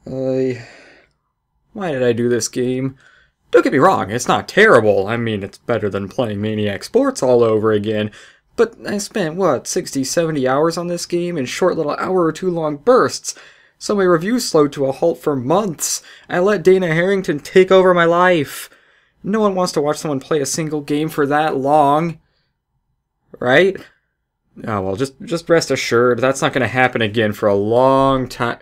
Why did I do this game? Don't get me wrong, it's not terrible. I mean, it's better than playing Maniac Sports all over again. But I spent, what, 60, 70 hours on this game in short little hour or two long bursts. So my reviews slowed to a halt for months. I let Dana Harrington take over my life. No one wants to watch someone play a single game for that long. Right? Oh, well, just rest assured, that's not going to happen again for a long time.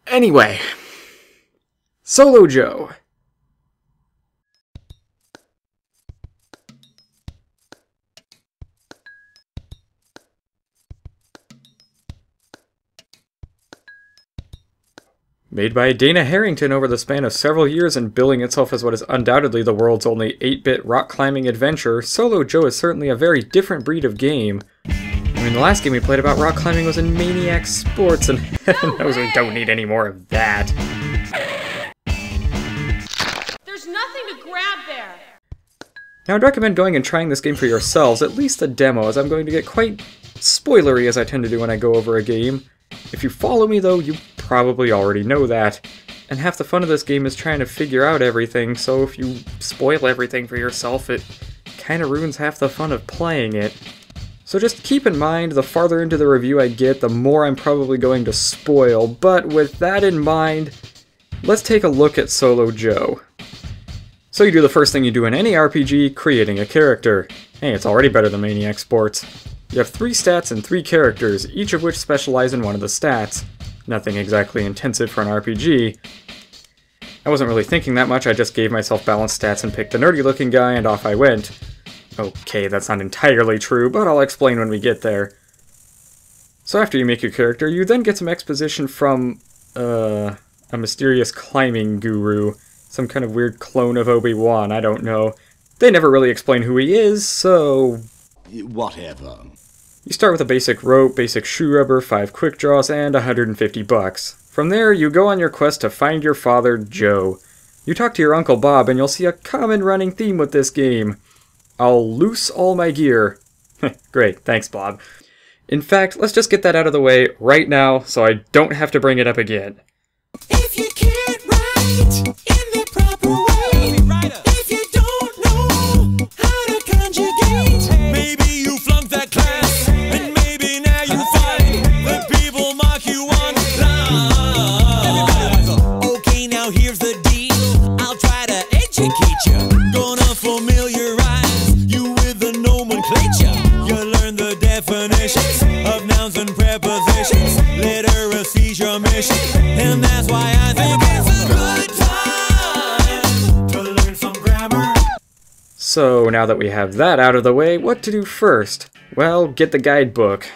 Anyway, Solo Joe. Made by Dana Harrington over the span of several years and billing itself as what is undoubtedly the world's only 8-bit rock-climbing adventure, Solo Joe is certainly a very different breed of game. I mean, the last game we played about rock climbing was in Maniac Sports, and heaven knows we don't need any more of that. There's nothing to grab there! Now, I'd recommend going and trying this game for yourselves, at least the demo, as I'm going to get quite spoilery as I tend to do when I go over a game. If you follow me, though, you probably already know that. And half the fun of this game is trying to figure out everything, so if you spoil everything for yourself, it kind of ruins half the fun of playing it. So just keep in mind, the farther into the review I get, the more I'm probably going to spoil, but with that in mind, let's take a look at Solo Joe. So you do the first thing you do in any RPG, creating a character. Hey, it's already better than Maniac Sports. You have 3 stats and 3 characters, each of which specialize in one of the stats. Nothing exactly intensive for an RPG. I wasn't really thinking that much, I just gave myself balanced stats and picked the nerdy looking guy and off I went. Okay, that's not entirely true, but I'll explain when we get there. So after you make your character, you then get some exposition from, a mysterious climbing guru. Some kind of weird clone of Obi-Wan, I don't know. They never really explain who he is, so... whatever. You start with a basic rope, basic shoe rubber, 5 quick draws, and $150. From there, you go on your quest to find your father, Joe. You talk to your Uncle Bob, and you'll see a common running theme with this game. I'll loose all my gear. Great, thanks, Bob. In fact, let's just get that out of the way right now, so I don't have to bring it up again. If you can't write in the proper way, if you don't know how to conjugate, maybe you flunked that class, and maybe now you find that people mock you online. Okay, now here's the deal. I'll try to educate you. Gonna familiarize you with the nomenclature. You learn the definitions of nouns and prepositions. Literacy's your mission, and that's why I think it's a good time to learn some grammar. So now that we have that out of the way, what to do first? Well, get the guidebook.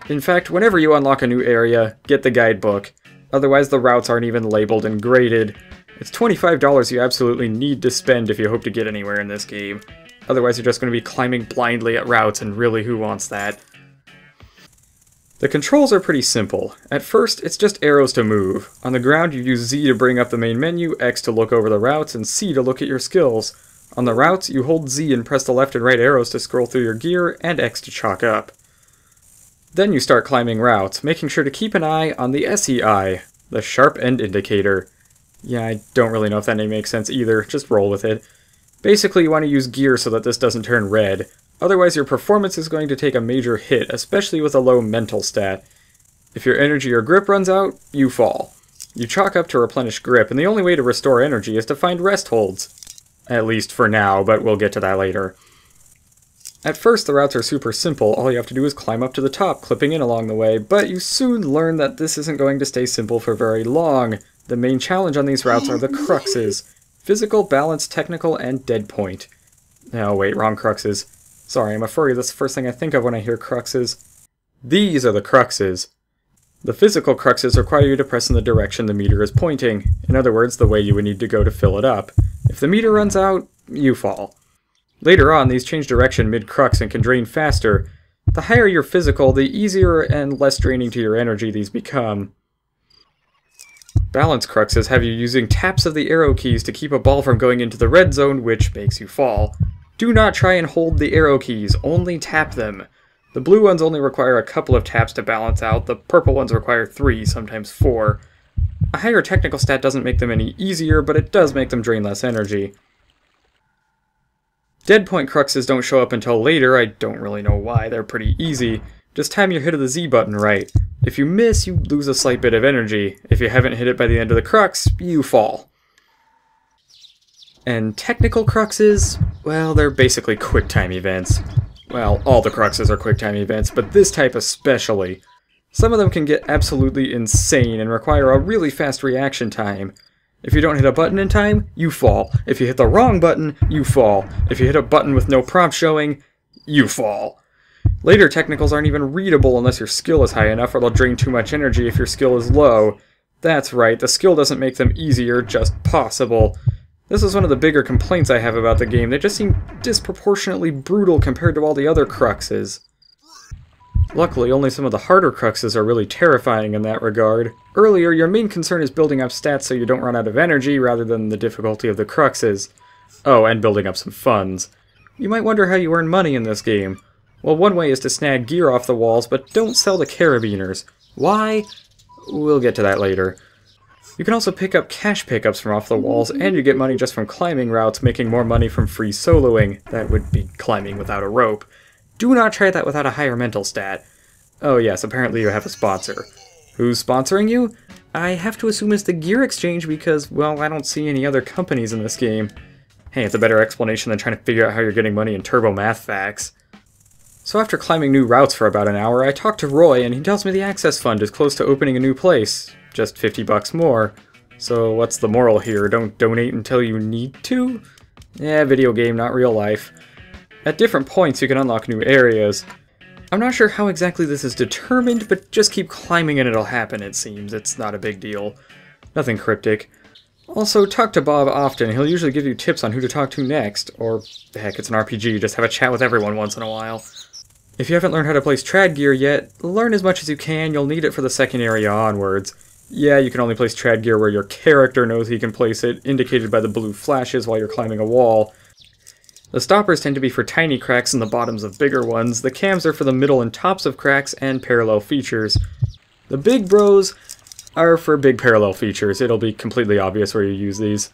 In fact, whenever you unlock a new area, get the guidebook. Otherwise the routes aren't even labeled and graded. It's $25 you absolutely need to spend if you hope to get anywhere in this game. Otherwise you're just going to be climbing blindly at routes, and really, who wants that? The controls are pretty simple. At first, it's just arrows to move. On the ground, you use Z to bring up the main menu, X to look over the routes, and C to look at your skills. On the routes, you hold Z and press the left and right arrows to scroll through your gear, and X to chalk up. Then you start climbing routes, making sure to keep an eye on the SEI, the sharp end indicator. Yeah, I don't really know if that name makes sense either, just roll with it. Basically, you want to use gear so that this doesn't turn red. Otherwise, your performance is going to take a major hit, especially with a low mental stat. If your energy or grip runs out, you fall. You chalk up to replenish grip, and the only way to restore energy is to find rest holds. At least for now, but we'll get to that later. At first, the routes are super simple. All you have to do is climb up to the top, clipping in along the way, but you soon learn that this isn't going to stay simple for very long. The main challenge on these routes are the Cruxes. Physical, balance, technical, and dead point. Oh wait, wrong Cruxes. Sorry, I'm a furry, that's the first thing I think of when I hear Cruxes. These are the Cruxes. The physical Cruxes require you to press in the direction the meter is pointing. In other words, the way you would need to go to fill it up. If the meter runs out, you fall. Later on, these change direction mid-crux and can drain faster. The higher your physical, the easier and less draining to your energy these become. Balance Cruxes have you using taps of the arrow keys to keep a ball from going into the red zone, which makes you fall. Do not try and hold the arrow keys, only tap them. The blue ones only require a couple of taps to balance out, the purple ones require 3, sometimes 4. A higher technical stat doesn't make them any easier, but it does make them drain less energy. Dead point cruxes don't show up until later, I don't really know why, they're pretty easy. Just time your hit of the Z button right. If you miss, you lose a slight bit of energy. If you haven't hit it by the end of the crux, you fall. And technical cruxes, well, they're basically quick-time events. Well, all the cruxes are quick-time events, but this type especially. Some of them can get absolutely insane and require a really fast reaction time. If you don't hit a button in time, you fall. If you hit the wrong button, you fall. If you hit a button with no prompt showing, you fall. Later technicals aren't even readable unless your skill is high enough, or they'll drain too much energy if your skill is low. That's right, the skill doesn't make them easier, just possible. This is one of the bigger complaints I have about the game. They just seem disproportionately brutal compared to all the other cruxes. Luckily, only some of the harder cruxes are really terrifying in that regard. Earlier, your main concern is building up stats so you don't run out of energy rather than the difficulty of the cruxes. Oh, and building up some funds. You might wonder how you earn money in this game. Well, one way is to snag gear off the walls, but don't sell to carabiners. Why? We'll get to that later. You can also pick up cash pickups from off the walls, and you get money just from climbing routes, making more money from free soloing. That would be climbing without a rope. Do not try that without a higher mental stat. Oh yes, apparently you have a sponsor. Who's sponsoring you? I have to assume it's the Gear Exchange because, well, I don't see any other companies in this game. Hey, it's a better explanation than trying to figure out how you're getting money in Turbo Math Facts. So after climbing new routes for about an hour, I talked to Roy and he tells me the Access Fund is close to opening a new place. Just $50 more. So what's the moral here? Don't donate until you need to? Yeah, video game, not real life. At different points you can unlock new areas. I'm not sure how exactly this is determined, but just keep climbing and it'll happen, it seems. It's not a big deal. Nothing cryptic. Also, talk to Bob often. He'll usually give you tips on who to talk to next. Or, heck, it's an RPG, just have a chat with everyone once in a while. If you haven't learned how to place trad gear yet, learn as much as you can. You'll need it for the second area onwards. Yeah, you can only place trad gear where your character knows he can place it, indicated by the blue flashes while you're climbing a wall. The stoppers tend to be for tiny cracks in the bottoms of bigger ones, the cams are for the middle and tops of cracks and parallel features. The big bros are for big parallel features, it'll be completely obvious where you use these.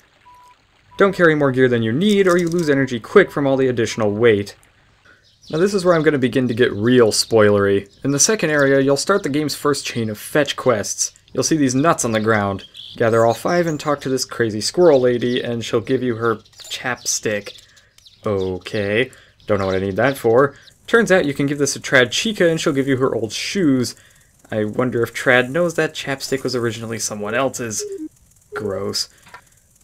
Don't carry more gear than you need, or you lose energy quick from all the additional weight. Now this is where I'm going to begin to get real spoilery. In the second area, you'll start the game's first chain of fetch quests. You'll see these nuts on the ground. Gather all 5 and talk to this crazy squirrel lady, and she'll give you her chapstick. Okay, don't know what I need that for. Turns out you can give this to Trad Chica and she'll give you her old shoes. I wonder if Trad knows that chapstick was originally someone else's. Gross.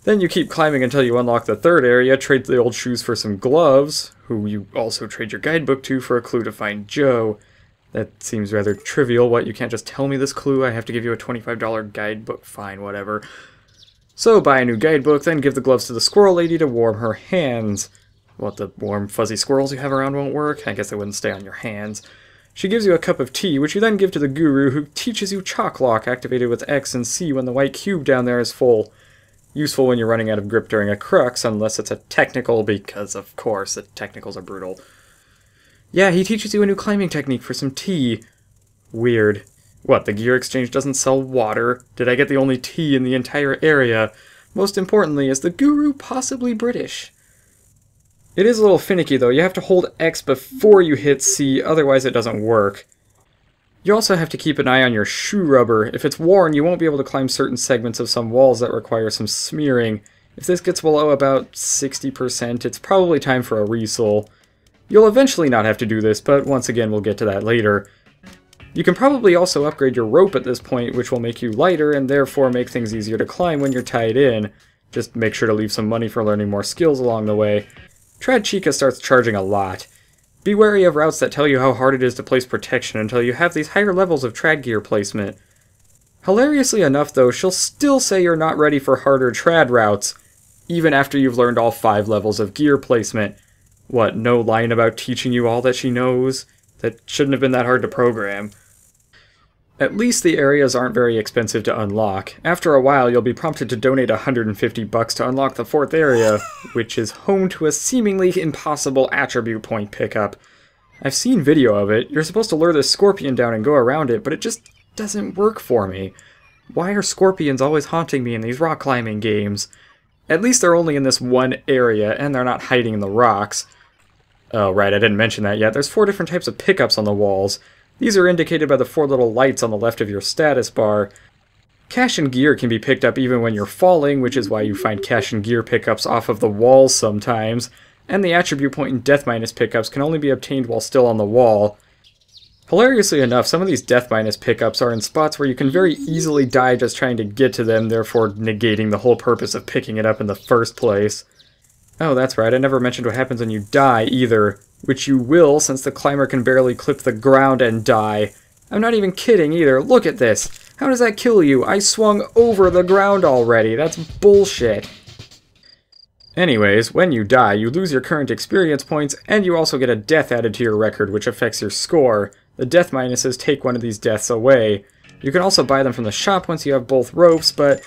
Then you keep climbing until you unlock the third area, trade the old shoes for some gloves, who you also trade your guidebook to for a clue to find Joe. That seems rather trivial. What, you can't just tell me this clue? I have to give you a $25 guidebook? Fine, whatever. So buy a new guidebook, then give the gloves to the squirrel lady to warm her hands. What, the warm fuzzy squirrels you have around won't work? I guess they wouldn't stay on your hands. She gives you a cup of tea, which you then give to the guru, who teaches you Chalk Lock, activated with X and C when the white cube down there is full. Useful when you're running out of grip during a crux, unless it's a technical, because of course, the technicals are brutal. Yeah, he teaches you a new climbing technique for some tea. Weird. What, the Gear Exchange doesn't sell water? Did I get the only tea in the entire area? Most importantly, is the guru possibly British? It is a little finicky though, you have to hold X before you hit C, otherwise it doesn't work. You also have to keep an eye on your shoe rubber. If it's worn, you won't be able to climb certain segments of some walls that require some smearing. If this gets below about 60%, it's probably time for a resole. You'll eventually not have to do this, but once again we'll get to that later. You can probably also upgrade your rope at this point, which will make you lighter and therefore make things easier to climb when you're tied in. Just make sure to leave some money for learning more skills along the way. Trad Chica starts charging a lot. Be wary of routes that tell you how hard it is to place protection until you have these higher levels of trad gear placement. Hilariously enough though, she'll still say you're not ready for harder trad routes, even after you've learned all 5 levels of gear placement. What, no line about teaching you all that she knows? That shouldn't have been that hard to program. At least the areas aren't very expensive to unlock. After a while, you'll be prompted to donate $150 to unlock the 4th area, which is home to a seemingly impossible attribute point pickup. I've seen video of it. You're supposed to lure this scorpion down and go around it, but it just doesn't work for me. Why are scorpions always haunting me in these rock climbing games? At least they're only in this one area, and they're not hiding in the rocks. Oh, right, I didn't mention that yet. There's 4 different types of pickups on the walls. These are indicated by the 4 little lights on the left of your status bar. Cash and gear can be picked up even when you're falling, which is why you find cash and gear pickups off of the walls sometimes. And the attribute point and death minus pickups can only be obtained while still on the wall. Hilariously enough, some of these death minus pickups are in spots where you can very easily die just trying to get to them, therefore negating the whole purpose of picking it up in the first place. Oh, that's right, I never mentioned what happens when you die either, which you will since the climber can barely clip the ground and die. I'm not even kidding either, look at this! How does that kill you? I swung over the ground already, that's bullshit. Anyways, when you die, you lose your current experience points, and you also get a death added to your record, which affects your score. The death minuses take one of these deaths away. You can also buy them from the shop once you have both ropes, but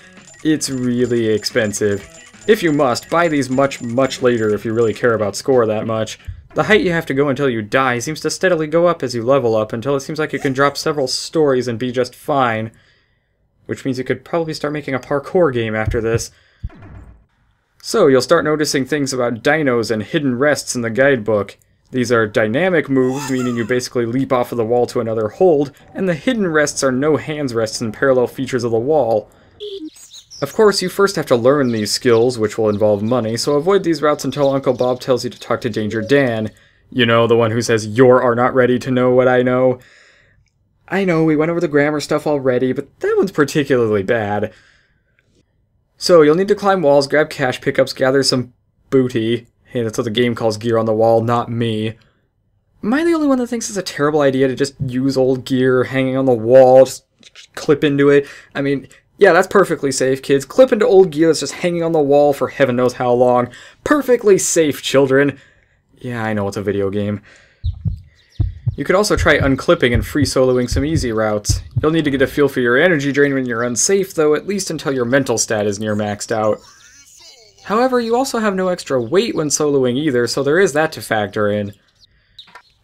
it's really expensive. If you must, buy these much later if you really care about score that much. The height you have to go until you die seems to steadily go up as you level up until it seems like you can drop several stories and be just fine. Which means you could probably start making a parkour game after this. So, you'll start noticing things about dinos and hidden rests in the guidebook. These are dynamic moves, meaning you basically leap off of the wall to another hold, and the hidden rests are no hands rests in parallel features of the wall. Of course, you first have to learn these skills, which will involve money, so avoid these routes until Uncle Bob tells you to talk to Danger Dan. You know, the one who says, "You're not ready to know what I know." I know, we went over the grammar stuff already, but that one's particularly bad. So, you'll need to climb walls, grab cash pickups, gather some booty. Hey, that's what the game calls gear on the wall, not me. Am I the only one that thinks it's a terrible idea to just use old gear hanging on the wall, just clip into it? I mean, yeah, that's perfectly safe, kids. Clip into old gear that's just hanging on the wall for heaven knows how long. Perfectly safe, children. Yeah, I know it's a video game. You could also try unclipping and free soloing some easy routes. You'll need to get a feel for your energy drain when you're unsafe, though, at least until your mental stat is near maxed out. However, you also have no extra weight when soloing either, so there is that to factor in.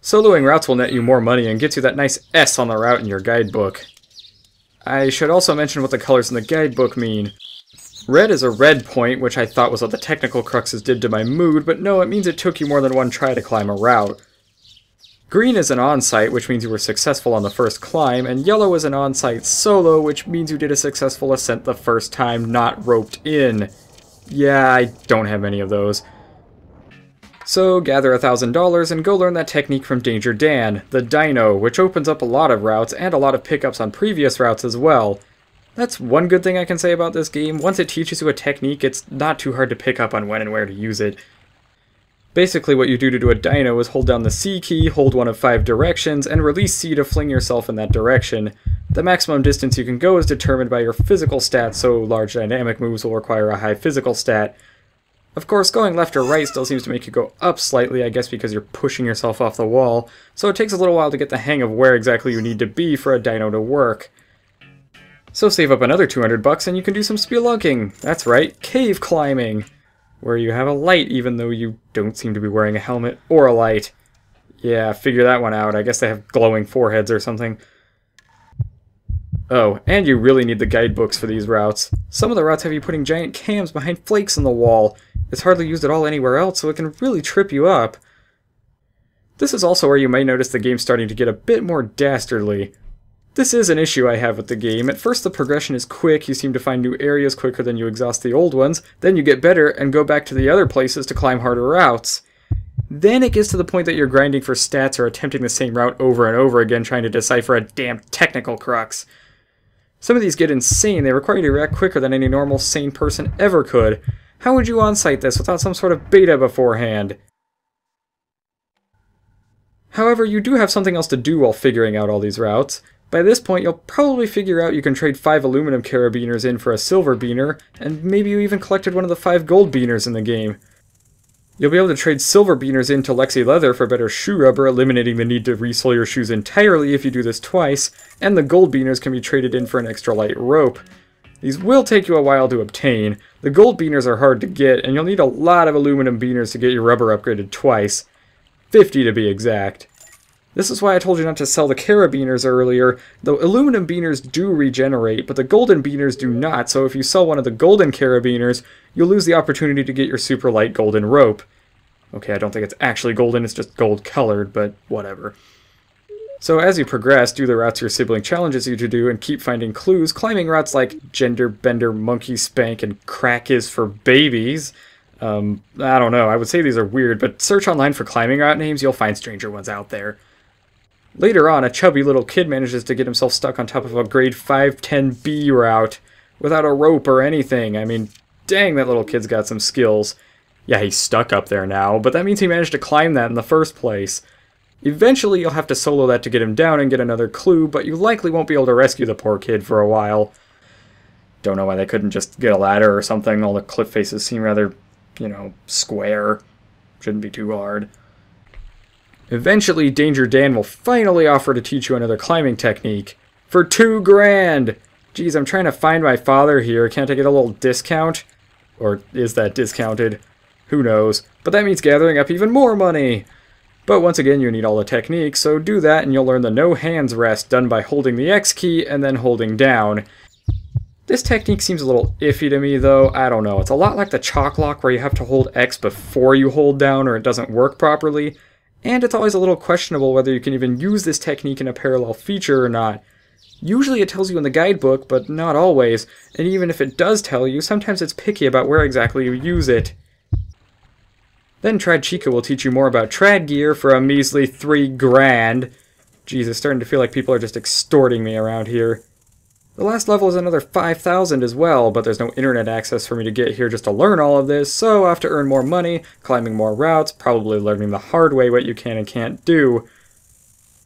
Soloing routes will net you more money and gets you that nice S on the route in your guidebook. I should also mention what the colors in the guidebook mean. Red is a red point, which I thought was what the technical cruxes did to my mood, but no, it means it took you more than one try to climb a route. Green is an on-site, which means you were successful on the first climb, and yellow is an on-site solo, which means you did a successful ascent the first time, not roped in. Yeah, I don't have any of those. So, gather $1,000 and go learn that technique from Danger Dan, the Dino, which opens up a lot of routes and a lot of pickups on previous routes as well. That's one good thing I can say about this game. Once it teaches you a technique, it's not too hard to pick up on when and where to use it. Basically, what you do to do a dino is hold down the C key, hold one of 5 directions, and release C to fling yourself in that direction. The maximum distance you can go is determined by your physical stats, so large dynamic moves will require a high physical stat. Of course, going left or right still seems to make you go up slightly, I guess because you're pushing yourself off the wall, so it takes a little while to get the hang of where exactly you need to be for a dino to work. So save up another $200 and you can do some spelunking. That's right, cave climbing, where you have a light even though you don't seem to be wearing a helmet or a light. Yeah, figure that one out. I guess they have glowing foreheads or something. Oh, and you really need the guidebooks for these routes. Some of the routes have you putting giant cams behind flakes in the wall. It's hardly used at all anywhere else, so it can really trip you up. This is also where you may notice the game starting to get a bit more dastardly. This is an issue I have with the game. At first the progression is quick, you seem to find new areas quicker than you exhaust the old ones, then you get better and go back to the other places to climb harder routes. Then it gets to the point that you're grinding for stats or attempting the same route over and over again trying to decipher a damn technical crux. Some of these get insane, they require you to react quicker than any normal sane person ever could. How would you on-site this without some sort of beta beforehand? However, you do have something else to do while figuring out all these routes. By this point, you'll probably figure out you can trade 5 aluminum carabiners in for a silver beaner, and maybe you even collected one of the 5 gold beaners in the game. You'll be able to trade silver beaners into Lexi Leather for better shoe rubber, eliminating the need to resole your shoes entirely if you do this twice, and the gold beaners can be traded in for an extra light rope. These will take you a while to obtain. The gold beaners are hard to get, and you'll need a lot of aluminum beaners to get your rubber upgraded twice. 50 to be exact. This is why I told you not to sell the carabiners earlier. The aluminum beaners do regenerate, but the golden beaners do not, so if you sell one of the golden carabiners, you'll lose the opportunity to get your super light golden rope. Okay, I don't think it's actually golden, it's just gold colored, but whatever. So as you progress, do the routes your sibling challenges you to do, and keep finding clues, climbing routes like Gender Bender, Monkey Spank, and Crack is for Babies. I don't know, I would say these are weird, but search online for climbing route names, you'll find stranger ones out there. Later on, a chubby little kid manages to get himself stuck on top of a grade 510B route without a rope or anything. I mean, dang, that little kid's got some skills. Yeah, he's stuck up there now, but that means he managed to climb that in the first place. Eventually, you'll have to solo that to get him down and get another clue, but you likely won't be able to rescue the poor kid for a while. Don't know why they couldn't just get a ladder or something. All the cliff faces seem rather, you know, square. Shouldn't be too hard. Eventually, Danger Dan will finally offer to teach you another climbing technique. For $2 grand! Geez, I'm trying to find my father here. Can't I get a little discount? Or is that discounted? Who knows? But that means gathering up even more money! But once again, you need all the techniques, so do that and you'll learn the no hands rest done by holding the X key and then holding down. This technique seems a little iffy to me though, I don't know. It's a lot like the chalk lock where you have to hold X before you hold down or it doesn't work properly. And it's always a little questionable whether you can even use this technique in a parallel feature or not. Usually it tells you in the guidebook, but not always, and even if it does tell you, sometimes it's picky about where exactly you use it. Then Trad Chica will teach you more about trad gear for a measly $3 grand. Jeez, it's starting to feel like people are just extorting me around here. The last level is another 5,000 as well, but there's no internet access for me to get here just to learn all of this, so I have to earn more money, climbing more routes, probably learning the hard way what you can and can't do.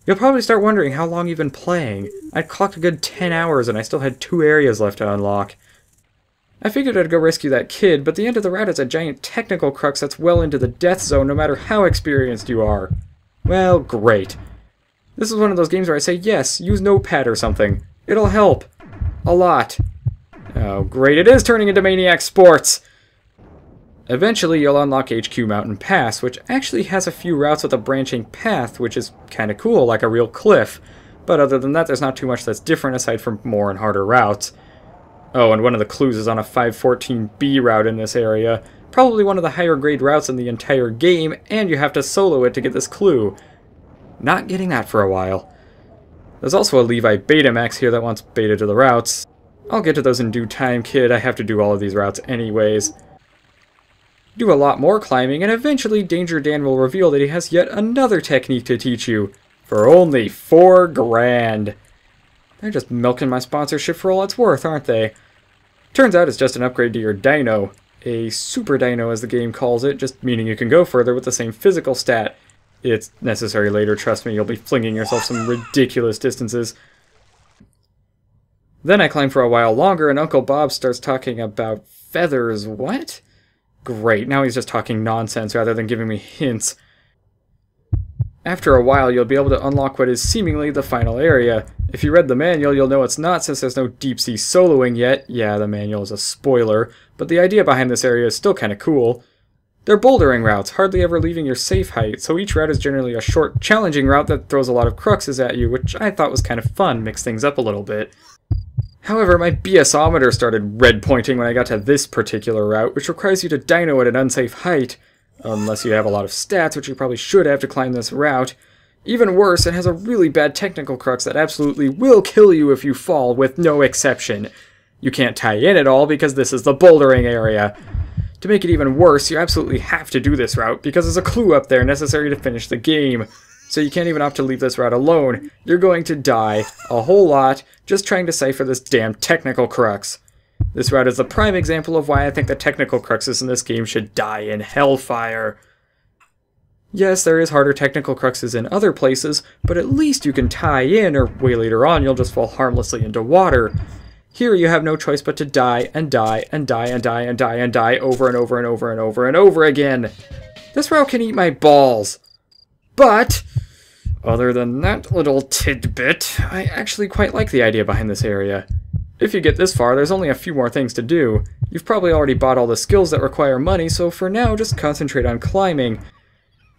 You'll probably start wondering how long you've been playing. I'd clocked a good 10 hours and I still had 2 areas left to unlock. I figured I'd go rescue that kid, but the end of the route is a giant technical crux that's well into the death zone no matter how experienced you are. Well, great. This is one of those games where I say, yes, use Notepad or something. It'll help. A lot. Oh, great, it is turning into Maniac Sports! Eventually, you'll unlock HQ Mountain Pass, which actually has a few routes with a branching path, which is kinda cool, like a real cliff. But other than that, there's not too much that's different aside from more and harder routes. Oh, and one of the clues is on a 514B route in this area. Probably one of the higher grade routes in the entire game, and you have to solo it to get this clue. Not getting that for a while. There's also a Levi Betamax here that wants beta to the routes. I'll get to those in due time, kid. I have to do all of these routes anyways. Do a lot more climbing, and eventually Danger Dan will reveal that he has yet another technique to teach you. For only $4 grand. They're just milking my sponsorship for all it's worth, aren't they? Turns out it's just an upgrade to your dino. A super dino, as the game calls it, just meaning you can go further with the same physical stat. It's necessary later, trust me, you'll be flinging yourself some ridiculous distances. Then I climb for a while longer and Uncle Bob starts talking about feathers. What? Great, now he's just talking nonsense rather than giving me hints. After a while, you'll be able to unlock what is seemingly the final area. If you read the manual, you'll know it's not since there's no deep-sea soloing yet. Yeah, the manual is a spoiler, but the idea behind this area is still kinda cool. They're bouldering routes, hardly ever leaving your safe height, so each route is generally a short, challenging route that throws a lot of cruxes at you, which I thought was kind of fun, mix things up a little bit. However, my BS-ometer started red pointing when I got to this particular route, which requires you to dino at an unsafe height. Unless you have a lot of stats, which you probably should have to climb this route. Even worse, it has a really bad technical crux that absolutely will kill you if you fall, with no exception. You can't tie in at all because this is the bouldering area. To make it even worse, you absolutely have to do this route because there's a clue up there necessary to finish the game. So you can't even opt to leave this route alone. You're going to die a whole lot just trying to cipher this damn technical crux. This route is the prime example of why I think the technical cruxes in this game should die in hellfire. Yes, there is harder technical cruxes in other places, but at least you can tie in, or way later on you'll just fall harmlessly into water. Here you have no choice but to die, and die, and die, and die, and die, and die, over and over and over and over and over again. This route can eat my balls. But, other than that little tidbit, I actually quite like the idea behind this area. If you get this far, there's only a few more things to do. You've probably already bought all the skills that require money, so for now, just concentrate on climbing.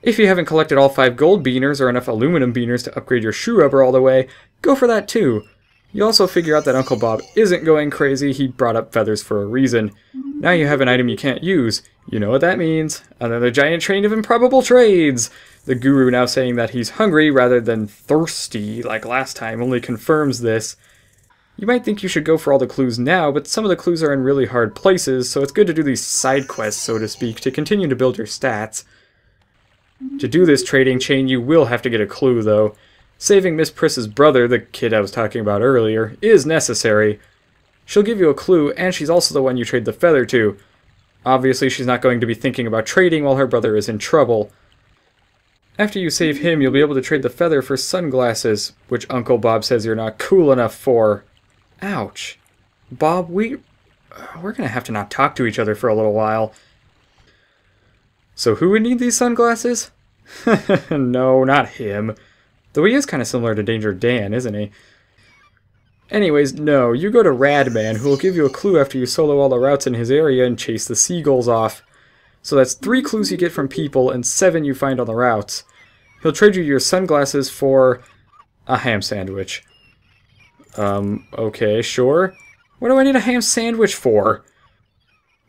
If you haven't collected all 5 gold beaners or enough aluminum beaners to upgrade your shoe rubber all the way, go for that too. You also figure out that Uncle Bob isn't going crazy, he brought up feathers for a reason. Now you have an item you can't use. You know what that means. Another giant train of improbable trades! The guru now saying that he's hungry rather than thirsty like last time only confirms this. You might think you should go for all the clues now, but some of the clues are in really hard places, so it's good to do these side quests, so to speak, to continue to build your stats. To do this trading chain, you will have to get a clue, though. Saving Miss Priss's brother, the kid I was talking about earlier, is necessary. She'll give you a clue, and she's also the one you trade the feather to. Obviously, she's not going to be thinking about trading while her brother is in trouble. After you save him, you'll be able to trade the feather for sunglasses, which Uncle Bob says you're not cool enough for. Ouch. Bob, we're gonna have to not talk to each other for a little while. So who would need these sunglasses? No, not him. Though he is kind of similar to Danger Dan, isn't he? Anyways, no, you go to Radman, who will give you a clue after you solo all the routes in his area and chase the seagulls off. So that's 3 clues you get from people and 7 you find on the routes. He'll trade you your sunglasses for a ham sandwich. Okay, sure. What do I need a ham sandwich for?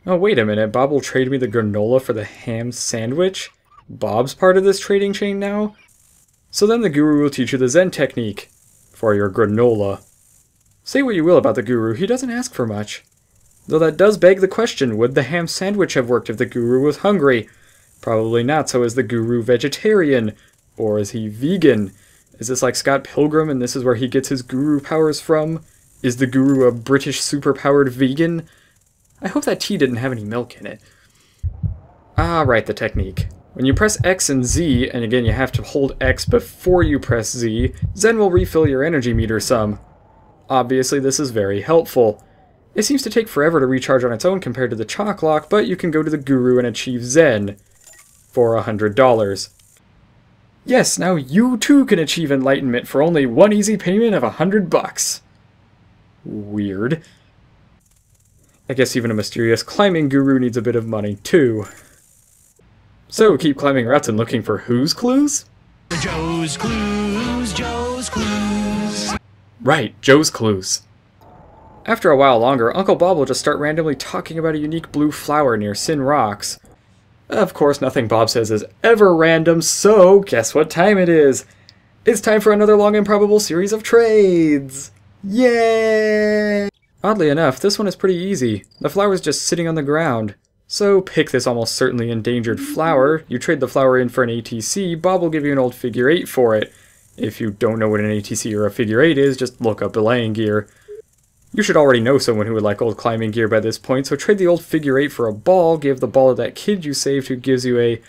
Oh, wait a minute, Bob will trade me the granola for the ham sandwich? Bob's part of this trading chain now? So then the guru will teach you the Zen technique for your granola. Say what you will about the guru, he doesn't ask for much. Though that does beg the question, would the ham sandwich have worked if the guru was hungry? Probably not, so is the guru vegetarian? Or is he vegan? Is this like Scott Pilgrim and this is where he gets his guru powers from? Is the guru a British superpowered vegan? I hope that tea didn't have any milk in it. Ah, right, the technique. When you press X and Z, and again you have to hold X before you press Z, Zen will refill your energy meter some. Obviously this is very helpful. It seems to take forever to recharge on its own compared to the chalk lock, but you can go to the guru and achieve Zen for $100. Yes, now you too can achieve enlightenment for only one easy payment of $100. Weird. I guess even a mysterious climbing guru needs a bit of money too. So, keep climbing routes and looking for whose clues? Joe's Clues, Joe's Clues. Right, Joe's clues. After a while longer, Uncle Bob will just start randomly talking about a unique blue flower near Sin Rocks. Of course, nothing Bob says is ever random, so guess what time it is? It's time for another long improbable series of trades! Yay! Oddly enough, this one is pretty easy. The flower's just sitting on the ground. So pick this almost certainly endangered flower, you trade the flower in for an ATC, Bob will give you an old figure 8 for it. If you don't know what an ATC or a figure 8 is, just look up belaying gear. You should already know someone who would like old climbing gear by this point, so trade the old figure 8 for a ball, give the ball to that kid you saved who gives you a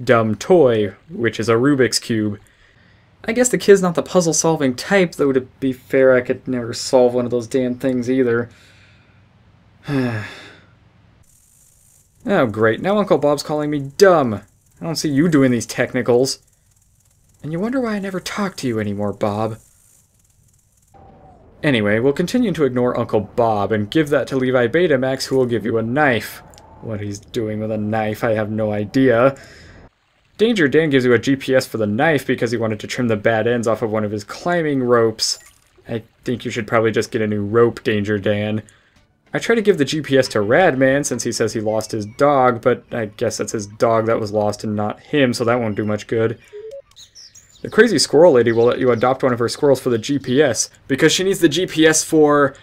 dumb toy, which is a Rubik's Cube. I guess the kid's not the puzzle-solving type, though to be fair, I could never solve one of those damn things either. Oh great, now Uncle Bob's calling me dumb. I don't see you doing these technicals. And you wonder why I never talk to you anymore, Bob. Anyway, we'll continue to ignore Uncle Bob and give that to Levi Betamax, who will give you a knife. What he's doing with a knife, I have no idea. Danger Dan gives you a GPS for the knife because he wanted to trim the bad ends off of one of his climbing ropes. I think you should probably just get a new rope, Danger Dan. I try to give the GPS to Radman since he says he lost his dog, but I guess that's his dog that was lost and not him, so that won't do much good. The crazy squirrel lady will let you adopt one of her squirrels for the GPS, because she needs the GPS for...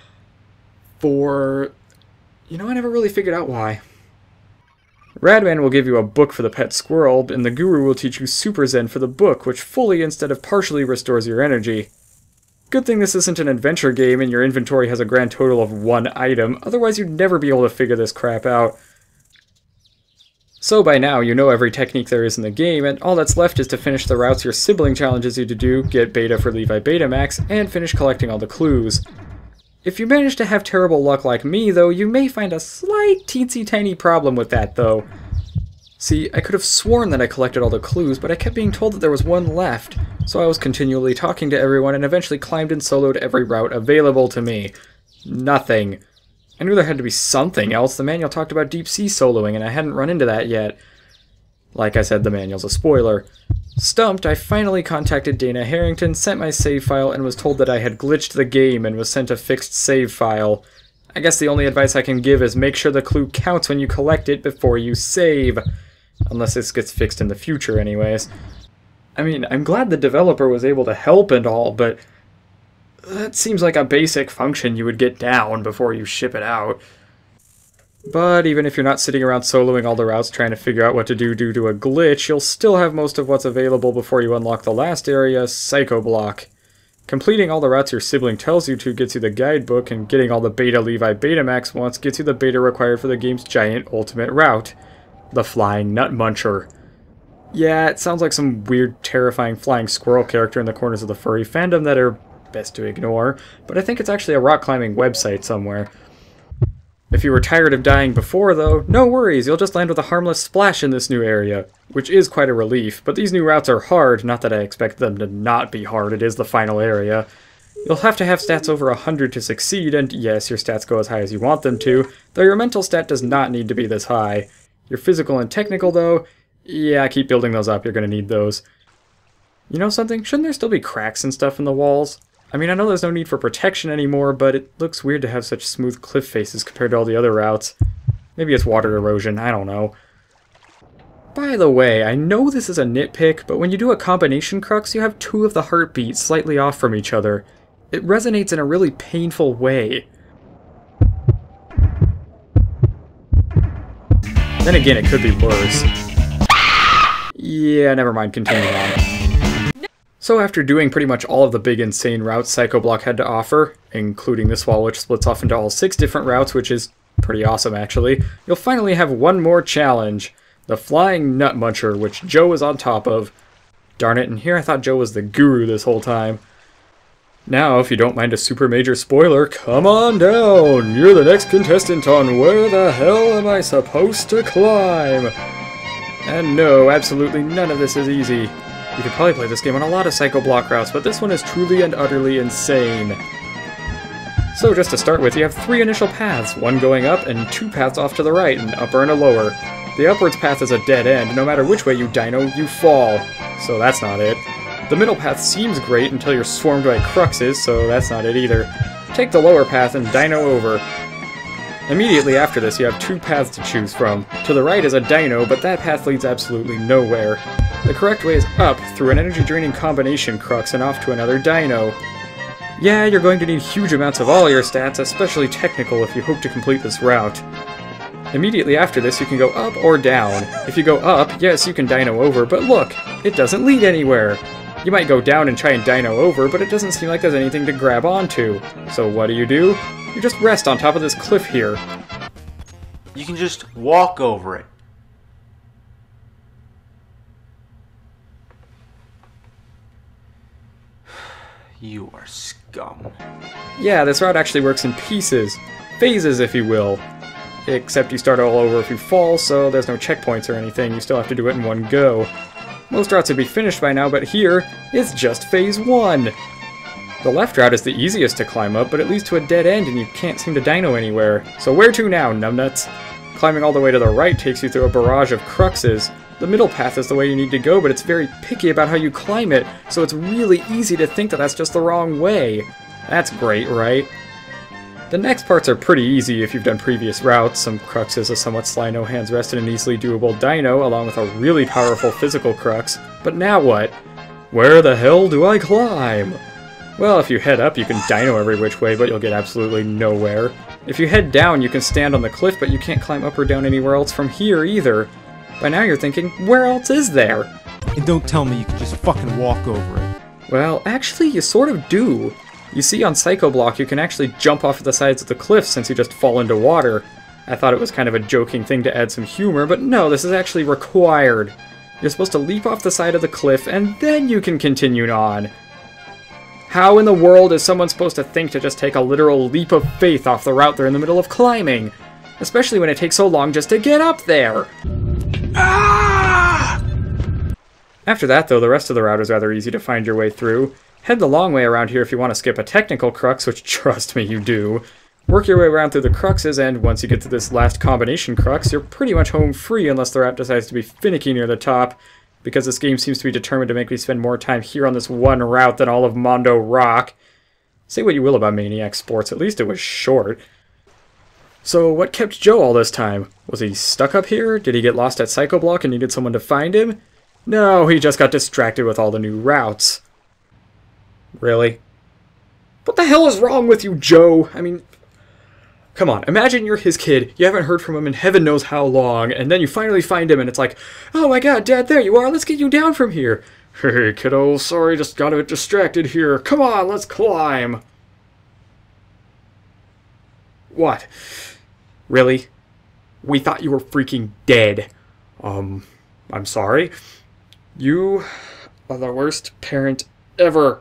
You know, I never really figured out why. Radman will give you a book for the pet squirrel, and the guru will teach you Super Zen for the book, which fully instead of partially restores your energy. Good thing this isn't an adventure game and your inventory has a grand total of 1 item, otherwise you'd never be able to figure this crap out. So by now you know every technique there is in the game, and all that's left is to finish the routes your sibling challenges you to do, get beta for Levi Betamax, and finish collecting all the clues. If you manage to have terrible luck like me, though, you may find a slight teensy tiny problem with that, though. See, I could have sworn that I collected all the clues, but I kept being told that there was 1 left, so I was continually talking to everyone and eventually climbed and soloed every route available to me. Nothing. I knew there had to be something else. The manual talked about deep sea soloing, and I hadn't run into that yet. Like I said, the manual's a spoiler. Stumped, I finally contacted Dana Harrington, sent my save file, and was told that I had glitched the game and was sent a fixed save file. I guess the only advice I can give is make sure the clue counts when you collect it before you save. Unless this gets fixed in the future anyways. I mean, I'm glad the developer was able to help and all, but that seems like a basic function you would get down before you ship it out. But even if you're not sitting around soloing all the routes trying to figure out what to do due to a glitch, you'll still have most of what's available before you unlock the last area, Psycho Block. Completing all the routes your sibling tells you to gets you the guidebook, and getting all the Beta Levi Betamax wants gets you the beta required for the game's giant ultimate route, the Flying Nut Muncher. Yeah, it sounds like some weird, terrifying flying squirrel character in the corners of the furry fandom that are best to ignore, but I think it's actually a rock climbing website somewhere. If you were tired of dying before, though, no worries, you'll just land with a harmless splash in this new area, which is quite a relief, but these new routes are hard, not that I expect them to not be hard, it is the final area. You'll have to have stats over 100 to succeed, and yes, your stats go as high as you want them to, though your mental stat does not need to be this high. Your physical and technical, though, yeah, keep building those up, you're gonna need those. You know something? Shouldn't there still be cracks and stuff in the walls? I mean, I know there's no need for protection anymore, but it looks weird to have such smooth cliff faces compared to all the other routes. Maybe it's water erosion, I don't know. By the way, I know this is a nitpick, but when you do a combination crux, you have two of the heartbeats slightly off from each other. It resonates in a really painful way. Then again, it could be worse. Yeah, never mind, continue on. So after doing pretty much all of the big insane routes Psycho Block had to offer, including this wall which splits off into all 6 different routes, which is pretty awesome actually, you'll finally have one more challenge, the Flying Nut Muncher, which Joe is on top of. Darn it, and here I thought Joe was the guru this whole time. Now, if you don't mind a super major spoiler, come on down! You're the next contestant on Where the Hell Am I Supposed to Climb? And no, absolutely none of this is easy. You could probably play this game on a lot of Psycho Block routes, but this one is truly and utterly insane. So just to start with, you have 3 initial paths, one going up and 2 paths off to the right, an upper and a lower. The upwards path is a dead end, no matter which way you dino, you fall. So that's not it. The middle path seems great until you're swarmed by Cruxes, so that's not it either. Take the lower path and dino over. Immediately after this, you have 2 paths to choose from. To the right is a dino, but that path leads absolutely nowhere. The correct way is up, through an energy-draining combination crux and off to another dino. Yeah, you're going to need huge amounts of all your stats, especially technical, if you hope to complete this route. Immediately after this, you can go up or down. If you go up, yes, you can dino over, but look, it doesn't lead anywhere. You might go down and try and dino over, but it doesn't seem like there's anything to grab onto. So what do? You just rest on top of this cliff here. You can just walk over it. You are scum. Yeah, this route actually works in pieces. Phases, if you will. Except you start all over if you fall, so there's no checkpoints or anything. You still have to do it in one go. Most routes would be finished by now, but here, it's just Phase 1. The left route is the easiest to climb up, but it leads to a dead end and you can't seem to dino anywhere. So where to now, numbnuts? Climbing all the way to the right takes you through a barrage of Cruxes. The middle path is the way you need to go, but it's very picky about how you climb it, so it's really easy to think that that's just the wrong way. That's great, right? The next parts are pretty easy if you've done previous routes. Some Cruxes, a somewhat sly no-hands rested and easily doable dino, along with a really powerful physical Crux. But now what? Where the hell do I climb? Well, if you head up, you can dino every which way, but you'll get absolutely nowhere. If you head down, you can stand on the cliff, but you can't climb up or down anywhere else from here either. By now you're thinking, where else is there? And don't tell me you can just fucking walk over it. Well, actually, you sort of do. You see, on Psycho Block, you can actually jump off the sides of the cliff since you just fall into water. I thought it was kind of a joking thing to add some humor, but no, this is actually required. You're supposed to leap off the side of the cliff, and then you can continue on. How in the world is someone supposed to think to just take a literal leap of faith off the route they're in the middle of climbing? Especially when it takes so long just to get up there! Ah! After that, though, the rest of the route is rather easy to find your way through. Head the long way around here if you want to skip a technical crux, which trust me, you do. Work your way around through the Cruxes, and once you get to this last combination Crux, you're pretty much home free unless the route decides to be finicky near the top, because this game seems to be determined to make me spend more time here on this one route than all of Mondo Rock. Say what you will about Maniac Sports, at least it was short. So what kept Joe all this time? Was he stuck up here? Did he get lost at Psycho Block and needed someone to find him? No, he just got distracted with all the new routes. Really? What the hell is wrong with you, Joe? I mean, come on, imagine you're his kid, you haven't heard from him in heaven knows how long, and then you finally find him and it's like, oh my god, Dad, there you are, let's get you down from here. Hey, kiddo, sorry, just got a bit distracted here. Come on, let's climb. What? Really? We thought you were freaking dead. I'm sorry. You are the worst parent ever.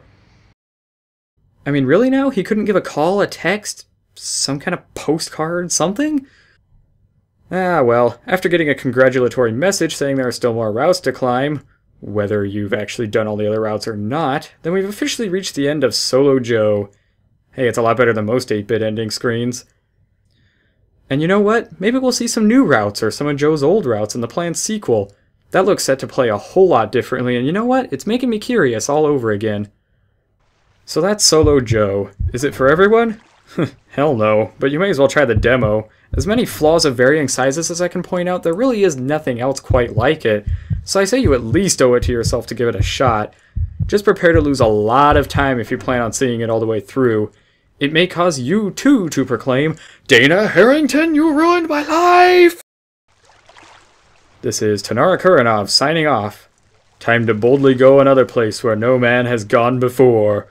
I mean, really now? He couldn't give a call, a text, some kind of postcard, something? Ah, well, after getting a congratulatory message saying there are still more routes to climb, whether you've actually done all the other routes or not, then we've officially reached the end of Solo Joe. Hey, it's a lot better than most 8-bit ending screens. And you know what? Maybe we'll see some new routes or some of Joe's old routes in the planned sequel. That looks set to play a whole lot differently, and you know what? It's making me curious all over again. So that's Solo Joe. Is it for everyone? Hell no, but you may as well try the demo. As many flaws of varying sizes as I can point out, there really is nothing else quite like it. So I say you at least owe it to yourself to give it a shot. Just prepare to lose a lot of time if you plan on seeing it all the way through. It may cause you, too, to proclaim, Dana Harrington, you ruined my life! This is Tanara Kuranov signing off. Time to boldly go another place where no man has gone before.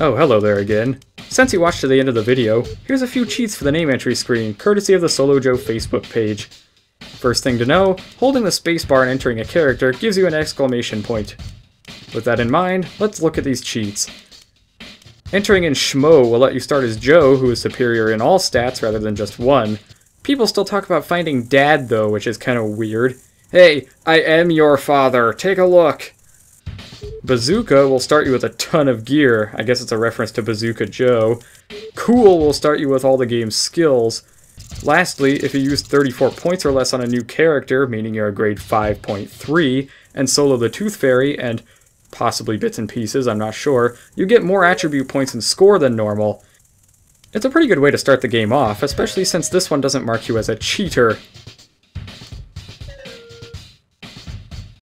Oh, hello there again. Since you watched to the end of the video, here's a few cheats for the name entry screen, courtesy of the Solo Joe Facebook page. First thing to know, holding the spacebar and entering a character gives you an exclamation point. With that in mind, let's look at these cheats. Entering in Schmo will let you start as Joe, who is superior in all stats rather than just one. People still talk about finding Dad though, which is kind of weird. Hey, I am your father, take a look! Bazooka will start you with a ton of gear. I guess it's a reference to Bazooka Joe. Cool will start you with all the game's skills. Lastly, if you use 34 points or less on a new character, meaning you're a grade 5.3, and solo the Tooth Fairy, and possibly Bits and Pieces, I'm not sure, you get more attribute points and score than normal. It's a pretty good way to start the game off, especially since this one doesn't mark you as a cheater.